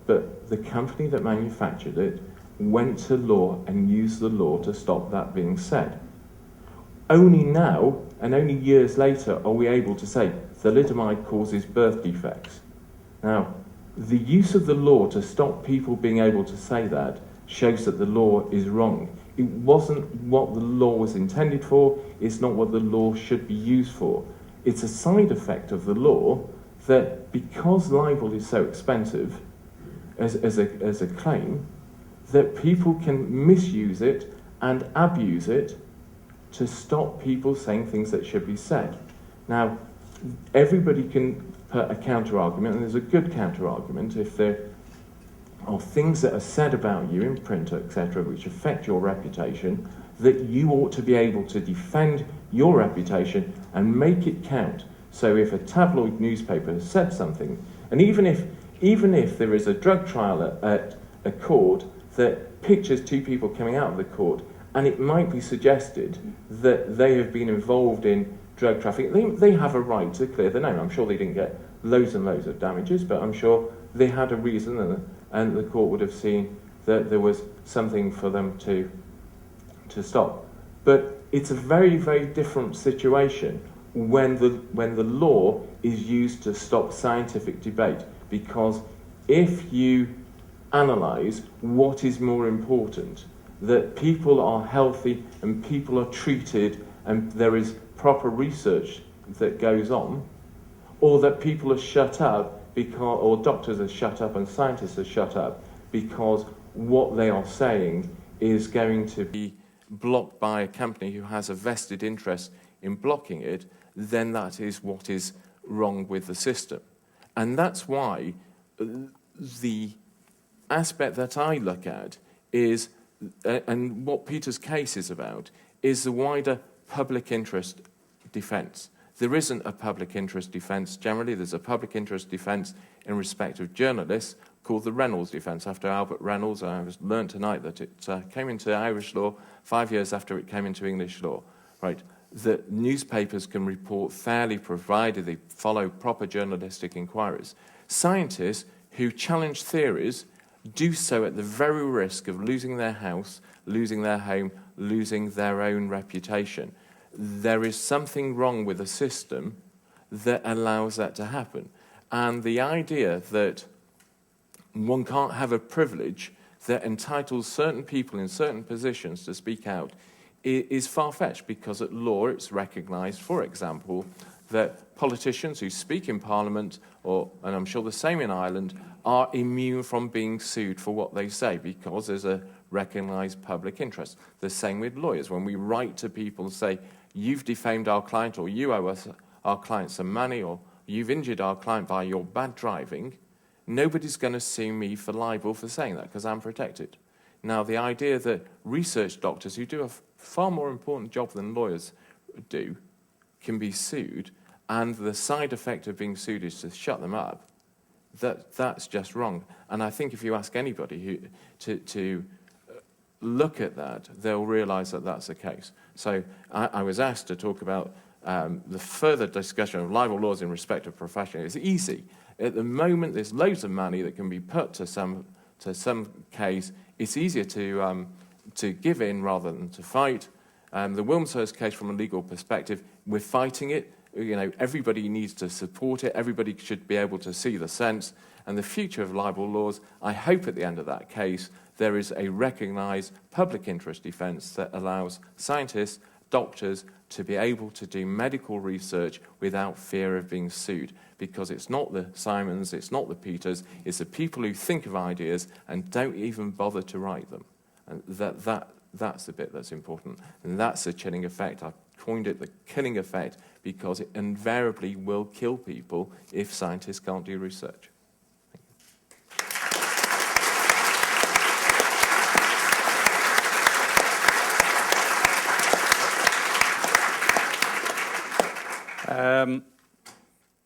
But the company that manufactured it went to law and used the law to stop that being said. Only now, and only years later, are we able to say thalidomide causes birth defects. Now, the use of the law to stop people being able to say that shows that the law is wrong. It wasn't what the law was intended for, it's not what the law should be used for. It's a side effect of the law that because libel is so expensive as a claim, that people can misuse it and abuse it to stop people saying things that should be said. Now, everybody can put a counter-argument, and there's a good counter-argument if there are things that are said about you in print, etc., which affect your reputation, that you ought to be able to defend your reputation and make it count. So if a tabloid newspaper has said something, and even if there is a drug trial at a court that pictures two people coming out of the court, and it might be suggested that they have been involved in drug trafficking, they have a right to clear the name. I'm sure they didn't get loads and loads of damages, but I'm sure they had a reason, and the court would have seen that there was something for them to stop. But it's a very, very different situation when the law is used to stop scientific debate, because if you analyse what is more important, that people are healthy and people are treated and there is proper research that goes on, or that people are shut up or doctors are shut up and scientists are shut up because what they are saying is going to be blocked by a company who has a vested interest in blocking it, then that is what is wrong with the system. And that's why the aspect that I look at is, and what Peter's case is about, is the wider public interest defence. There isn't a public interest defence generally. There's a public interest defence in respect of journalists called the Reynolds defence, after Albert Reynolds. I learned tonight that it came into Irish law 5 years after it came into English law. Right, that newspapers can report fairly provided they follow proper journalistic inquiries. Scientists who challenge theories do so at the very risk of losing their house, losing their home, losing their own reputation. There is something wrong with a system that allows that to happen. And the idea that one can't have a privilege that entitles certain people in certain positions to speak out is far-fetched, because at law it's recognised, for example, that politicians who speak in Parliament, and I'm sure the same in Ireland, are immune from being sued for what they say because there's a recognised public interest. The same with lawyers. When we write to people and say, you've defamed our client, or you owe us, our client, some money, or you've injured our client by your bad driving, nobody's going to sue me for libel for saying that because I'm protected. Now, the idea that research doctors who do a far more important job than lawyers do can be sued, and the side effect of being sued is to shut them up, that's just wrong. And I think if you ask anybody to look at that, they'll realise that that's the case. So I was asked to talk about the further discussion of libel laws in respect of profession. It's easy. At the moment, there's loads of money that can be put to some case. It's easier to give in rather than to fight. The Wilmshurst case, from a legal perspective, we're fighting it. You know, everybody needs to support it. Everybody should be able to see the sense. And the future of libel laws, I hope at the end of that case, there is a recognised public interest defence that allows scientists, doctors, to be able to do medical research without fear of being sued. Because it's not the Simons, it's not the Peters, it's the people who think of ideas and don't even bother to write them. And that's the bit that's important. And that's the chilling effect. I've coined it the killing effect because it invariably will kill people if scientists can't do research.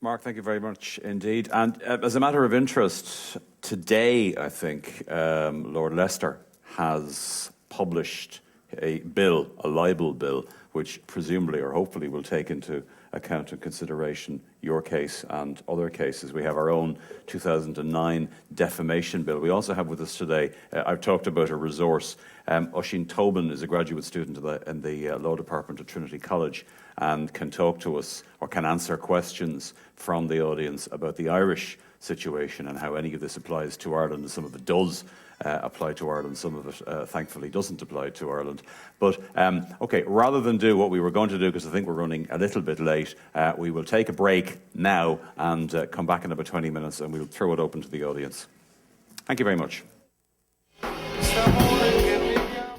Mark, thank you very much indeed. And as a matter of interest, today, I think, Lord Leicester has published a bill, a libel bill, which presumably or hopefully will take into account and consideration your case and other cases. We have our own 2009 defamation bill. We also have with us today, I've talked about a resource. Oisin Tobin is a graduate student in the law department at Trinity College and can talk to us or can answer questions from the audience about the Irish situation and how any of this applies to Ireland, and some of it does apply to Ireland, some of it thankfully doesn't apply to Ireland. But okay, rather than do what we were going to do, because I think we're running a little bit late, we will take a break now and come back in about 20 minutes and we'll throw it open to the audience. Thank you very much.